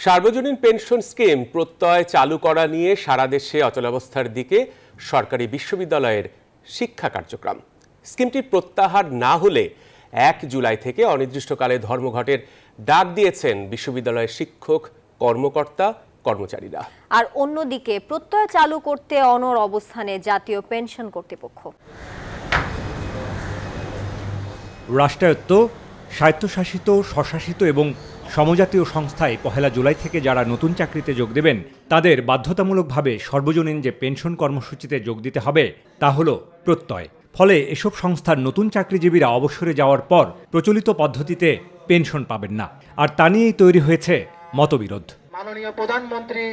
সার্বজনীন pension scheme প্রত্যয় চালু করা নিয়ে সারা দেশে অচলাবস্থার দিকে সরকারি বিশ্ববিদ্যালয়ের শিক্ষা কার্যক্রম। স্কিমটির প্রত্যাহার না হলে 1 জুলাই থেকে অনির্দিষ্টকালে ধর্মঘটের ডাক দিয়েছেন বিশ্ববিদ্যালয়ের শিক্ষক, কর্মকর্তা, কর্মচারীরা। আর অন্যদিকে প্রত্যয় চালু করতে অনড় অবস্থানে জাতীয় পেনশন কর্তৃপক্ষ। রাষ্ট্রায়ত্ত, স্বায়ত্তশাসিত, স্বশাসিত এবং সমজাতীয় সংস্থায় 1 জুলাই থেকে যারা নতুন চাকরিতে যোগ দেবেন তাদের বাধ্যতামূলকভাবে সর্বজনীন যে পেনশন কর্মসূচিতে যোগ দিতে হবে তা হলো প্রত্যয়। ফলে এসব সংস্থার নতুন চাকরিজীবীরা অবসরে যাওয়ার পর প্রচলিত পদ্ধতিতে পেনশন পাবেন না, আর তা নিয়েই তৈরি হয়েছে মতবিরোধ। মাননীয় প্রধানমন্ত্রী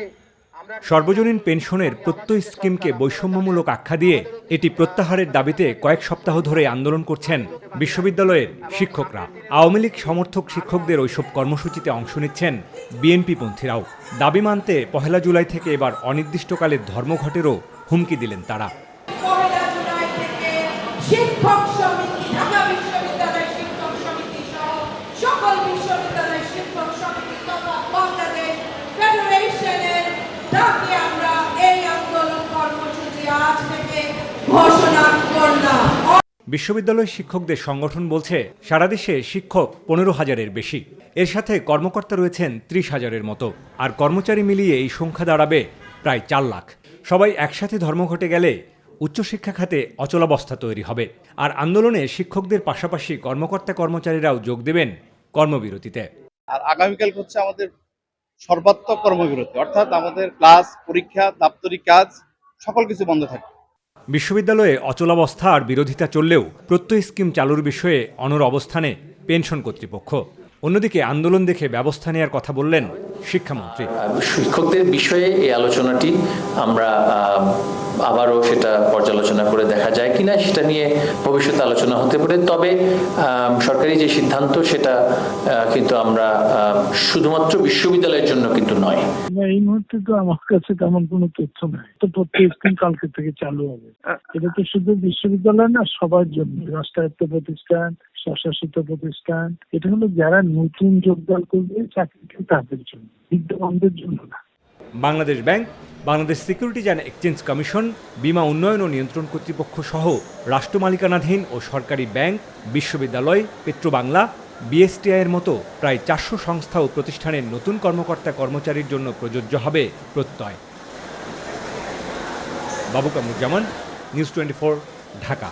সর্বজনীন পেনশনের প্রত্যয় স্কিমকে বৈষম্যমূলক আখ্যা দিয়ে এটি প্রত্যাহারের দাবিতে কয়েক সপ্তাহ ধরে আন্দোলন করছেন বিশ্ববিদ্যালয়ের শিক্ষকরা। আওয়ামী লীগ সমর্থক শিক্ষকদের ওইসব কর্মসূচিতে অংশ নিচ্ছেন বিএনপিপন্থীরাও। দাবি মানতে 1 জুলাই থেকে এবার অনির্দিষ্টকালের ধর্মঘটেরও হুমকি দিলেন তারা। শিক্ষক সমিতি, ঢাকা বিশ্ববিদ্যালয়ের শিক্ষক সমিতি সহ সকল বিশ্ববিদ্যালয়ের শিক্ষক সমিতি তথা বাংলাদেশ ফেডারেশনের ডাকে আমরা এই আন্দোলন কর্মসূচি আজ থেকে ঘোষণা করলাম। বিশ্ববিদ্যালয় শিক্ষকদের সংগঠন বলছে সারা দেশে শিক্ষক 15,000-এর বেশি, এর সাথে কর্মকর্তা রয়েছেন 30,000-এর মতো, আর কর্মচারী মিলিয়ে এই সংখ্যা দাঁড়াবে প্রায় 4 লাখ। সবাই একসাথে ধর্মঘটে গেলে উচ্চশিক্ষা খাতে অচলাবস্থা তৈরি হবে, আর আন্দোলনে শিক্ষকদের পাশাপাশি কর্মকর্তা কর্মচারীরাও যোগ দেবেন কর্মবিরতিতে। আর আগামীকাল হচ্ছে আমাদের সর্বাত্মক কর্মবিরতি, অর্থাৎ আমাদের ক্লাস, পরীক্ষা, দাপ্তরিক কাজ সকল কিছু বন্ধ থাকবে। বিশ্ববিদ্যালয়ে অচলাবস্থা আর বিরোধিতা চললেও প্রত্যয় স্কিম চালুর বিষয়ে অনড় অবস্থানে পেনশন কর্তৃপক্ষ। অন্যদিকে আন্দোলন দেখে ব্যবস্থা নেওয়ার কথা বললেন শিক্ষামন্ত্রী। শিক্ষকদের বিষয়ে এই আলোচনাটি আমরা আবারও সেটা পর্যালোচনা করে দেখা যায় কিনা সেটা নিয়ে ভবিষ্যতে আলোচনা হতে পারে। তবে সরকারি যে সিদ্ধান্ত সেটা কিন্তু আমরা শুধুমাত্র বিশ্ববিদ্যালয়ের জন্য কিন্তু নয়। এই মুহূর্তে তো আমার কাছে তেমন কোনো তথ্য নাই। তো প্রত্যেক স্কিম কালকে থেকে চালু হবে। এটা তো শুধু বিশ্ববিদ্যালয় না, সবার জন্য, রাষ্ট্রায়ত্ত প্রতিষ্ঠান, স্বশাসিত প্রতিষ্ঠান। এটা হলো যারা নতুন যোগদান করবে চাকরিতে তাদের জন্য, বিদ্যমানদের জন্য না। Bangladesh bank, Bangladesh securities and exchange commission, বীমা উন্নয়ন ও নিয়ন্ত্রণ কর্তৃপক্ষ সহ রাষ্ট্র মালিকানাধীন ও সরকারি ব্যাংক, বিশ্ববিদ্যালয়, পেট্রোবাংলা, বিএসটিআইয়ের মতো প্রায় 400 সংস্থা ও প্রতিষ্ঠানের নতুন কর্মকর্তা কর্মচারীর জন্য প্রযোজ্য হবে প্রত্যয়। বাবু কামরুজ্জামান, নিউজ 24, ঢাকা।